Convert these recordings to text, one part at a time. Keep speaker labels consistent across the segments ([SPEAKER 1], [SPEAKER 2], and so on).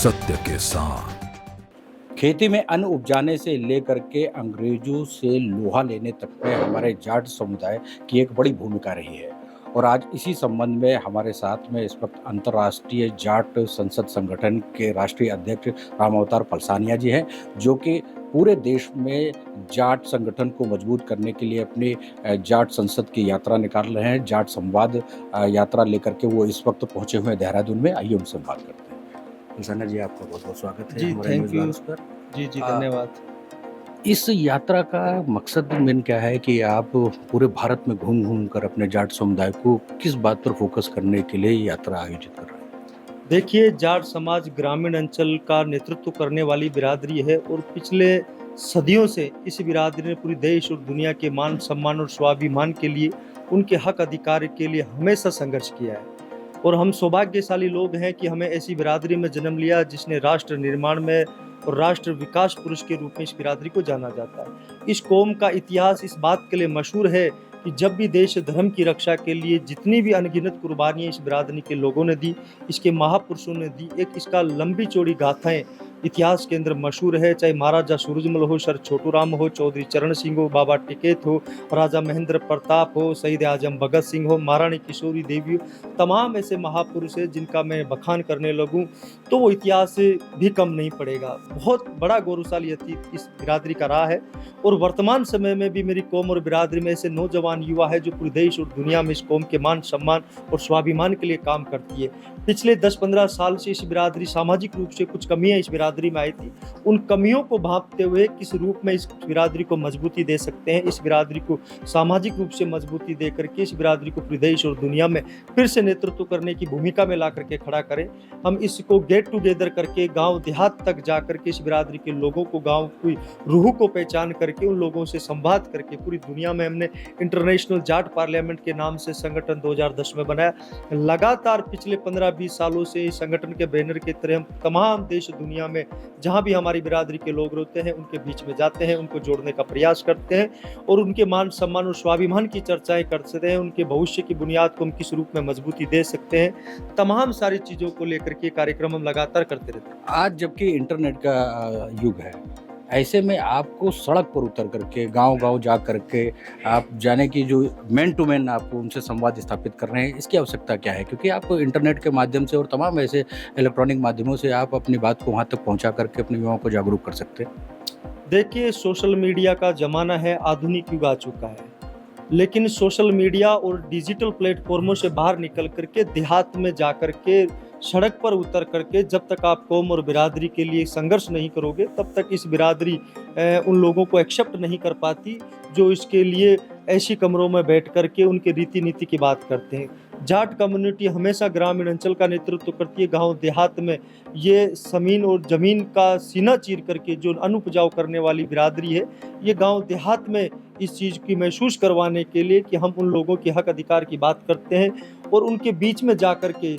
[SPEAKER 1] सत्य के साथ।
[SPEAKER 2] खेती में अन्न उपजाने से लेकर के अंग्रेजों से लोहा लेने तक में हमारे जाट समुदाय की एक बड़ी भूमिका रही है। और आज इसी संबंध में हमारे साथ में इस वक्त अंतर्राष्ट्रीय जाट संसद संगठन के राष्ट्रीय अध्यक्ष राम अवतार पलसानिया जी हैं, जो कि पूरे देश में जाट संगठन को मजबूत करने के लिए अपनी जाट संसद की यात्रा निकाल रहे हैं। जाट संवाद यात्रा लेकर के वो इस वक्त पहुंचे हुए हैं देहरादून में। आइए उनसे बात करते हैं। पलसानिया जी, आपका बहुत बहुत स्वागत है
[SPEAKER 3] जी,
[SPEAKER 2] हमारे
[SPEAKER 3] थैंक
[SPEAKER 2] न्यूज़
[SPEAKER 3] यू।
[SPEAKER 2] लॉन्च पर।
[SPEAKER 3] जी,
[SPEAKER 2] आ,
[SPEAKER 3] धन्यवाद।
[SPEAKER 2] इस यात्रा का मकसद मेन क्या है कि आप पूरे भारत में घूम घूम कर अपने जाट समुदाय को किस बात पर फोकस करने के लिए ये यात्रा आयोजित कर रहे हैं?
[SPEAKER 3] देखिए, जाट समाज ग्रामीण अंचल का नेतृत्व करने वाली बिरादरी है और पिछले सदियों से इस बिरादरी ने पूरे देश और दुनिया के मान, सम्मान और स्वाभिमान के लिए, उनके हक अधिकार के लिए हमेशा संघर्ष किया है। और हम सौभाग्यशाली लोग हैं कि हमें ऐसी बिरादरी में जन्म लिया जिसने राष्ट्र निर्माण में और राष्ट्र विकास पुरुष के रूप में इस बिरादरी को जाना जाता है। इस कौम का इतिहास इस बात के लिए मशहूर है कि जब भी देश धर्म की रक्षा के लिए जितनी भी अनगिनत कुर्बानियां इस बिरादरी के लोगों ने दी, इसके महापुरुषों ने दी, एक इसका लंबी चौड़ी गाथाएं इतिहास के अंदर मशहूर है। चाहे महाराजा सूरजमल हो, सर छोटू राम हो, चौधरी चरण सिंह हो, बाबा टिकैत हो, राजा महेंद्र प्रताप हो, शहीद आजम भगत सिंह हो, महारानी किशोरी देवी हो, तमाम ऐसे महापुरुष है जिनका मैं बखान करने लगूं तो वो इतिहास भी कम नहीं पड़ेगा। बहुत बड़ा गौरवशाली अतीत इस बिरादरी का रहा है और वर्तमान समय में भी मेरी कौम और बिरादरी में ऐसे नौजवान युवा है जो पूरे देश और दुनिया में इस कौम के मान, सम्मान और स्वाभिमान के लिए काम करती है। पिछले 10-15 साल से इस बिरादरी सामाजिक रूप से कुछ कमियां इस बिरादरी में आई थी। उन कमियों को भांपते हुए किस रूप में इस बिरादरी को मजबूती दे सकते हैं, इस बिरादरी को सामाजिक रूप से मजबूती दे करके इस बिरादरी को पूरे देश और दुनिया में फिर से नेतृत्व करने की भूमिका में ला करके खड़ा करें। हम इसको गेट टुगेदर करके गांव देहात तक जा करके इस बिरादरी के लोगों को, गांव की रूह को पहचान करके उन लोगों से संवाद करके पूरी दुनिया में हमने इंटरनेशनल जाट पार्लियामेंट के नाम से संगठन 2010 में बनाया। लगातार पिछले 15-20 सालों से इस संगठन के बैनर के तरह हम तमाम देश दुनिया में जहां भी हमारी बिरादरी के लोग रहते हैं उनके बीच में जाते हैं, उनको जोड़ने का प्रयास करते हैं और उनके मान, सम्मान और स्वाभिमान की चर्चाएं करते हैं। उनके भविष्य की बुनियाद को हम किस रूप में मजबूती दे सकते हैं, तमाम सारी चीजों को लेकर के कार्यक्रम हम लगातार करते रहते हैं।
[SPEAKER 2] आज जबकि इंटरनेट का युग है, ऐसे में आपको सड़क पर उतर करके गांव-गांव जा करके आप जाने की जो मैन टू मैन आप उनसे संवाद स्थापित कर रहे हैं, इसकी आवश्यकता क्या है? क्योंकि आप इंटरनेट के माध्यम से और तमाम ऐसे इलेक्ट्रॉनिक माध्यमों से आप अपनी बात को वहाँ तक पहुँचा करके अपने युवाओं को जागरूक कर सकते हैं।
[SPEAKER 3] देखिए, सोशल मीडिया का जमाना है, आधुनिक युग आ चुका है, लेकिन सोशल मीडिया और डिजिटल प्लेटफॉर्मों से बाहर निकल करके देहात में जा करके सड़क पर उतर करके जब तक आप कौम और बिरादरी के लिए संघर्ष नहीं करोगे तब तक इस बिरादरी उन लोगों को एक्सेप्ट नहीं कर पाती जो इसके लिए ऐसी कमरों में बैठ करके उनके रीति नीति की बात करते हैं। जाट कम्युनिटी हमेशा ग्रामीण अंचल का नेतृत्व करती है। गांव देहात में ये जमीन और जमीन का सीना चीर करके जो अनुपजाऊ करने वाली बिरादरी है, ये गांव देहात में इस चीज़ की महसूस करवाने के लिए कि हम उन लोगों के हक अधिकार की बात करते हैं और उनके बीच में जा कर के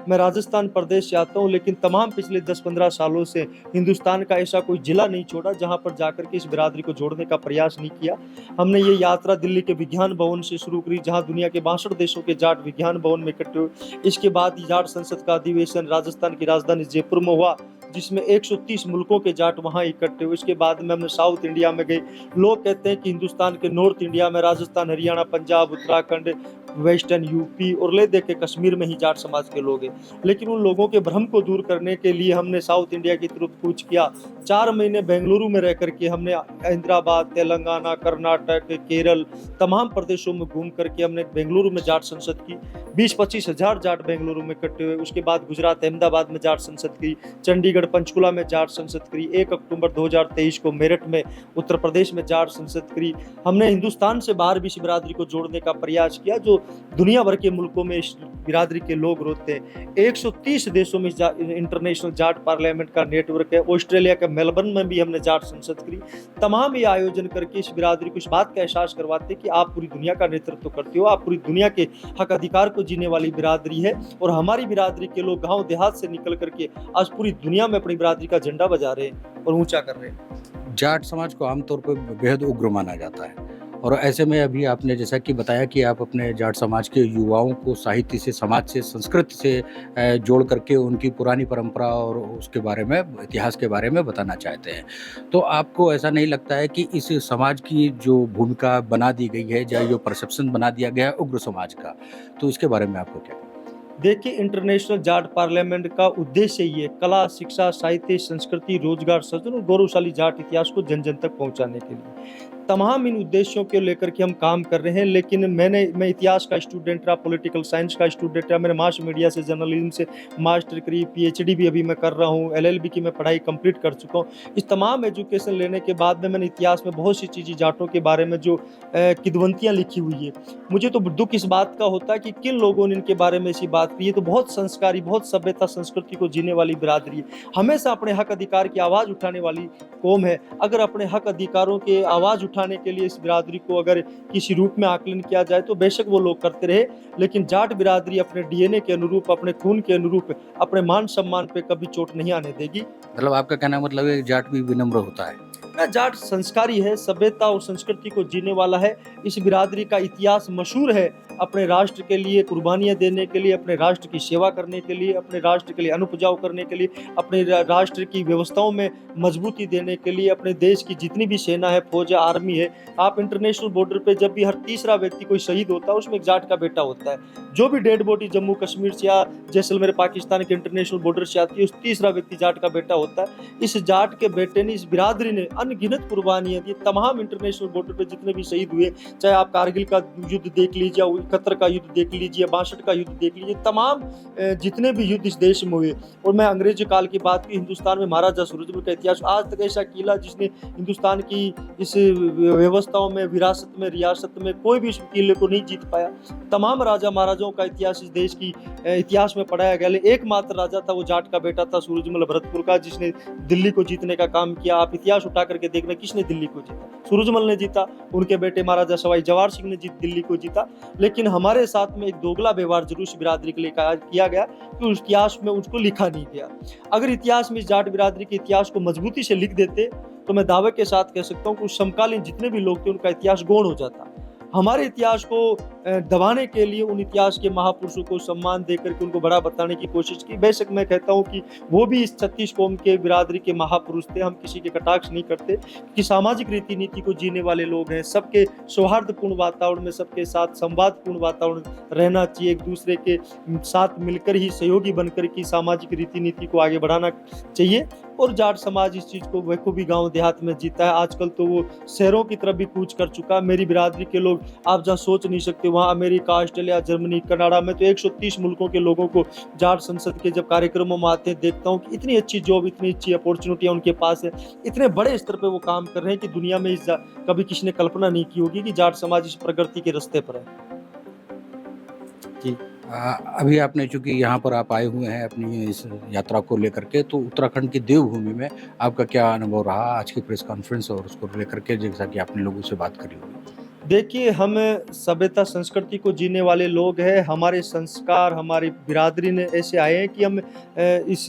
[SPEAKER 3] मैं राजस्थान प्रदेश से आता हूँ, लेकिन तमाम पिछले 10-15 सालों से हिंदुस्तान का ऐसा कोई जिला नहीं छोड़ा जहाँ पर जा कर के इस बिरादरी को जोड़ने का प्रयास नहीं किया। हमने ये यात्रा दिल्ली के विज्ञान भवन से शुरू करी, जहाँ दुनिया के 62 देशों के जाट विज्ञान भवन में इकट्ठे हुए। इसके बाद जाट संसद का अधिवेशन राजस्थान की राजधानी जयपुर में हुआ, जिसमें 130 मुल्कों के जाट वहाँ इकट्ठे हुए। इसके बाद में हमने साउथ इंडिया में गए। लोग कहते हैं कि हिंदुस्तान के नॉर्थ इंडिया में राजस्थान, हरियाणा, पंजाब, उत्तराखंड, वेस्टर्न यूपी और ले दे के कश्मीर में ही जाट समाज के लोग हैं, लेकिन उन लोगों के भ्रम को दूर करने के लिए हमने साउथ इंडिया की तरफ कूच किया। 4 महीने बेंगलुरु में रह करके हमने हैदराबाद, तेलंगाना, कर्नाटक, केरल तमाम प्रदेशों में घूम करके हमने बेंगलुरु में जाट संसद की। 20-25 हज़ार जाट बेंगलुरु में इकट्ठे हुए। उसके बाद गुजरात अहमदाबाद में जाट संसद की, चंडीगढ़ पंचकुला में जाट संसद करी, 1 अक्टूबर 2023 को मेरठ में उत्तर प्रदेश में जाट संसद करी। हमने हिंदुस्तान से बाहर भी इस बिरादरी को जोड़ने का प्रयास किया, जो दुनिया भर के मुल्कों में इस बिरादरी के लोग रहते हैं। 130 देशों में इंटरनेशनल जाट पार्लियामेंट का नेटवर्क है। ऑस्ट्रेलिया के मेलबर्न में भी हमने जाट संसद करी। तमाम ये आयोजन करके इस बिरादरी को इस बात का एहसास करवाते हैं कि आप पूरी दुनिया का नेतृत्व करते हो, आप पूरी दुनिया के हक अधिकार को जीने वाली बिरादरी है और हमारी बिरादरी के लोग गांव देहात से निकल करके आज पूरी दुनिया में अपनी बिरादरी का झंडा बजा रहे हैं और ऊंचा कर रहे हैं।
[SPEAKER 2] जाट समाज को आमतौर पर बेहद उग्र माना जाता है और ऐसे में अभी आपने जैसा कि बताया कि आप अपने जाट समाज के युवाओं को साहित्य से, समाज से, संस्कृति से जोड़ करके उनकी पुरानी परंपरा और उसके बारे में, इतिहास के बारे में बताना चाहते हैं। तो आपको ऐसा नहीं लगता है कि इस समाज की जो भूमिका बना दी गई है या जो परसेप्शन बना दिया गया है उग्र समाज का, तो इसके बारे में आपको क्या?
[SPEAKER 3] देखिए, इंटरनेशनल जाट पार्लियामेंट का उद्देश्य ही है कला, शिक्षा, साहित्य, संस्कृति, रोजगार सृजन और गौरवशाली जाट इतिहास को जन जन तक पहुंचाने के लिए तमाम इन उद्देश्यों को लेकर के हम काम कर रहे हैं। लेकिन मैं इतिहास का स्टूडेंट रहा, पॉलिटिकल साइंस का स्टूडेंट रहा, मैंने मास मीडिया से, जर्नलिज्म से मास्टर करी, पीएचडी भी अभी मैं कर रहा हूँ, एलएलबी की मैं पढ़ाई कंप्लीट कर चुका हूँ। इस तमाम एजुकेशन लेने के बाद में मैंने इतिहास में बहुत सी चीज़ें जाटों के बारे में जो किदवंतियाँ लिखी हुई है, मुझे तो दुख इस बात का होता है कि किन लोगों ने इनके बारे में ऐसी बात की है। तो बहुत संस्कारी, बहुत सभ्यता संस्कृति को जीने वाली बिरादरी है, हमेशा अपने हक अधिकार की आवाज़ उठाने वाली कौम है। अगर अपने हक अधिकारों के आवाज़ उठाने के लिए इस बिरादरी को अगर किसी रूप में आकलन किया जाए तो बेशक वो लोग करते रहे, लेकिन जाट बिरादरी अपने डीएनए के अनुरूप, अपने खून के अनुरूप, अपने मान सम्मान पे कभी चोट नहीं आने देगी।
[SPEAKER 2] मतलब आपका कहना मतलब है जाट भी विनम्र होता है?
[SPEAKER 3] जाट संस्कारी है, सभ्यता और संस्कृति को जीने वाला है। इस बिरादरी का इतिहास मशहूर है अपने राष्ट्र के लिए कुर्बानियाँ देने के लिए, अपने राष्ट्र की सेवा करने के लिए, अपने राष्ट्र के लिए अनुपजाऊ करने के लिए, अपने राष्ट्र की व्यवस्थाओं में मजबूती देने के लिए, अपने देश की जितनी भी सेना है, फौज है, आर्मी है। आप इंटरनेशनल बॉर्डर पे जब भी हर तीसरा व्यक्ति कोई शहीद होता है उसमें एक जाट का बेटा होता है। जो भी डेड बॉडी जम्मू कश्मीर से या जैसलमेर पाकिस्तान के इंटरनेशनल बॉर्डर से आती है उस तीसरा व्यक्ति जाट का बेटा होता है। इस जाट के बेटे ने, इस बिरादरी ने अनगिनत कुर्बानियां दी। तमाम इंटरनेशनल बॉर्डर पे जितने भी शहीद हुए, चाहे आप कारगिल का युद्ध देख लीजिए, 71 का युद्ध देख लीजिए, 62 का युद्ध देख लीजिए, तमाम जितने भी युद्ध इस देश में हुए। और मैं अंग्रेजी काल की बात की, हिंदुस्तान में महाराजा सूरजमल का इतिहास, आज तक ऐसा किला जिसने हिंदुस्तान की इस व्यवस्थाओं में, विरासत में, रियासत में कोई भी इस किले को नहीं जीत पाया। तमाम राजा महाराजाओं का इतिहास इस देश की इतिहास में पढ़ाया गया। एकमात्र राजा था वो जाट का बेटा था सूरजमल भरतपुर का, जिसने दिल्ली को जीतने का काम किया। आप इतिहास उठा करके देखना किसने दिल्ली को जीता, सूरजमल ने जीता, उनके बेटे महाराजा सवाई जवाहर सिंह ने दिल्ली को जीता। लेकिन हमारे साथ में एक दोगला व्यवहार जरूर इस बिरादरी के लिए किया गया कि उस इतिहास में उसको लिखा नहीं गया। अगर इतिहास में इस जाट बिरादरी के इतिहास को मजबूती से लिख देते तो मैं दावे के साथ कह सकता हूँ कि उस समकालीन जितने भी लोग थे उनका इतिहास गौण हो जाता। हमारे इतिहास को दबाने के लिए उन इतिहास के महापुरुषों को सम्मान देकर के उनको बड़ा बताने की कोशिश की। बेशक मैं कहता हूं कि वो भी इस 36 कौम के बिरादरी के महापुरुष थे, हम किसी के कटाक्ष नहीं करते कि सामाजिक रीति नीति को जीने वाले लोग हैं। सबके सौहार्दपूर्ण वातावरण में, सबके साथ संवादपूर्ण वातावरण रहना चाहिए, एक दूसरे के साथ मिलकर ही सहयोगी बनकर की सामाजिक रीति नीति को आगे बढ़ाना चाहिए। और जाट समाज इस चीज़ को बखूबी गांव देहात में जीता है। आजकल तो वो शहरों की तरफ भी कूच कर चुका। मेरी बिरादरी के लोग आप जहाँ सोच नहीं सकते, वहाँ अमेरिका, ऑस्ट्रेलिया, जर्मनी, कनाडा में तो 130 मुल्कों के लोगों को जाट संसद के जब कार्यक्रमों में आते हैं देखता हूँ कि इतनी अच्छी जॉब, इतनी अच्छी अपॉर्चुनिटियाँ उनके पास है, इतने बड़े स्तर पर वो काम कर रहे हैं कि दुनिया में कभी किसी ने कल्पना नहीं की होगी कि जाट समाज इस प्रगति के रास्ते पर है। जी।
[SPEAKER 2] अभी आपने चूंकि यहाँ पर आप आए हुए हैं अपनी इस यात्रा को लेकर के, तो उत्तराखंड की देवभूमि में आपका क्या अनुभव रहा आज की प्रेस कॉन्फ्रेंस और उसको लेकर के, जैसा कि आपने लोगों से बात करी होगी?
[SPEAKER 3] देखिए, हम सभ्यता संस्कृति को जीने वाले लोग हैं। हमारे संस्कार, हमारी बिरादरी ने ऐसे आए हैं कि हम इस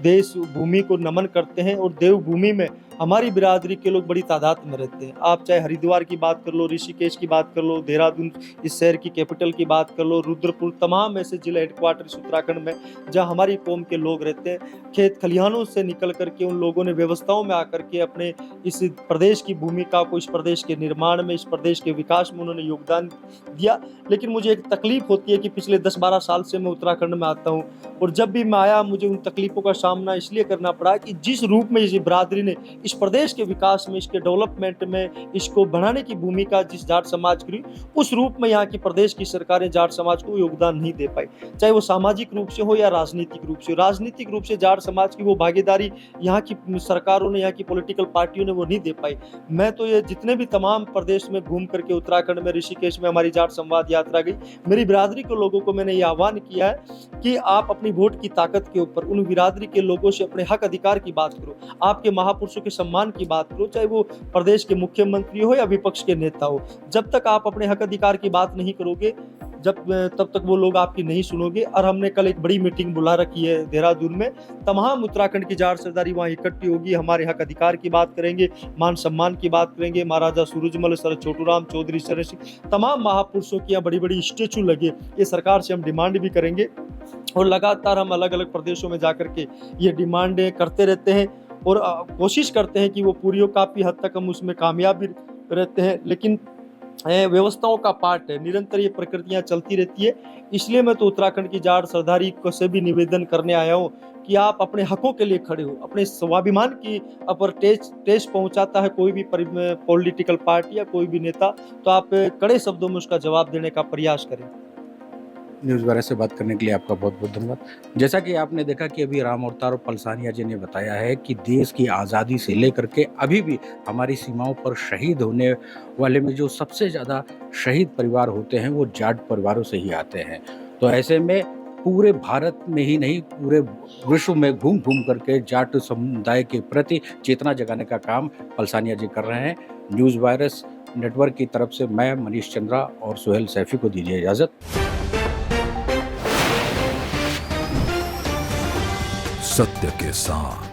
[SPEAKER 3] देश भूमि को नमन करते हैं और देवभूमि में हमारी बिरादरी के लोग बड़ी तादाद में रहते हैं। आप चाहे हरिद्वार की बात कर लो, ऋषिकेश की बात कर लो, देहरादून इस शहर की कैपिटल की बात कर लो, रुद्रपुर, तमाम ऐसे जिला हेडक्वार्टर उत्तराखंड में जहाँ हमारी कौम के लोग रहते हैं। खेत खलिहानों से निकल करके उन लोगों ने व्यवस्थाओं में आकर के अपने इस प्रदेश की भूमिका को, इस प्रदेश के निर्माण में, इस प्रदेश के विकास में उन्होंने योगदान दिया। लेकिन मुझे एक तकलीफ होती है कि पिछले 10-12 साल से मैं उत्तराखंड में आता हूँ और जब भी मैं आया मुझे उन तकलीफों का सामना इसलिए करना पड़ा कि जिस रूप में इस बिरादरी ने इस प्रदेश के विकास में, इसके डेवलपमेंट में, इसको बढ़ाने की भूमिका जिस जाट समाज की, उस रूप में यहाँ की प्रदेश की सरकारें जाट समाज को योगदान नहीं दे पाई, चाहे वो सामाजिक रूप से हो या राजनीतिक रूप से। राजनीतिक रूप से जाट समाज की वो भागीदारी यहाँ की सरकारों ने, यहाँ की पॉलिटिकल पार्टियों ने वो नहीं दे पाई। मैं तो ये जितने भी तमाम प्रदेश में घूम करके, उत्तराखंड में ऋषिकेश में हमारी जाट संवाद यात्रा गई, मेरी बिरादरी के लोगों को मैंने ये आह्वान किया है कि आप अपनी वोट की ताकत के ऊपर उन बिरादरी के लोगों से अपने हक अधिकार की बात करो, आपके महापुरुषों के सम्मान की बात करो, चाहे वो प्रदेश के मुख्यमंत्री हो या विपक्ष के नेता हो। जब तक आप अपने हक अधिकार की बात नहीं करोगे, तब तक वो लोग आपकी नहीं सुनोगे। और हमने कल एक बड़ी मीटिंग बुला रखी है देहरादून में। तमाम उत्तराखंड की जाट सरदारी वहाँ इकट्ठी होगी, हमारे हक अधिकार की बात करेंगे, मान सम्मान की बात करेंगे। महाराजा सूरजमल सर, छोटूराम चौधरी, शरण सिंह, तमाम महापुरुषों की यहाँ बड़ी-बड़ी स्टैचू लगे। ये सरकार से हम डिमांड भी करेंगे और लगातार हम अलग-अलग प्रदेशों में जाकर के ये डिमांडें करते रहते हैं और कोशिश करते हैं कि वो पूरी हो। काफ़ी हद तक हम उसमें कामयाब भी रहते हैं, लेकिन व्यवस्थाओं का पार्ट है, निरंतर ये प्रकृतियाँ चलती रहती है। इसलिए मैं तो उत्तराखंड की जाट सरदारी को से भी निवेदन करने आया हूँ कि आप अपने हकों के लिए खड़े हो। अपने स्वाभिमान की अपर ठेस पहुँचाता है कोई भी पॉलिटिकल पार्टी या कोई भी नेता, तो आप कड़े शब्दों में उसका जवाब देने का प्रयास करें।
[SPEAKER 2] न्यूज़ वायरस से बात करने के लिए आपका बहुत बहुत धन्यवाद। जैसा कि आपने देखा कि अभी राम अवतार और पलसानिया जी ने बताया है कि देश की आज़ादी से लेकर के अभी भी हमारी सीमाओं पर शहीद होने वाले में जो सबसे ज़्यादा शहीद परिवार होते हैं वो जाट परिवारों से ही आते हैं। तो ऐसे में पूरे भारत में ही नहीं, पूरे विश्व में घूम घूम करके जाट समुदाय के प्रति चेतना जगाने का काम पलसानिया जी कर रहे हैं। न्यूज़ वायरस नेटवर्क की तरफ से मैं मनीष चंद्रा और सुहेल सैफी को दीजिए इजाज़त।
[SPEAKER 1] सत्य के साथ।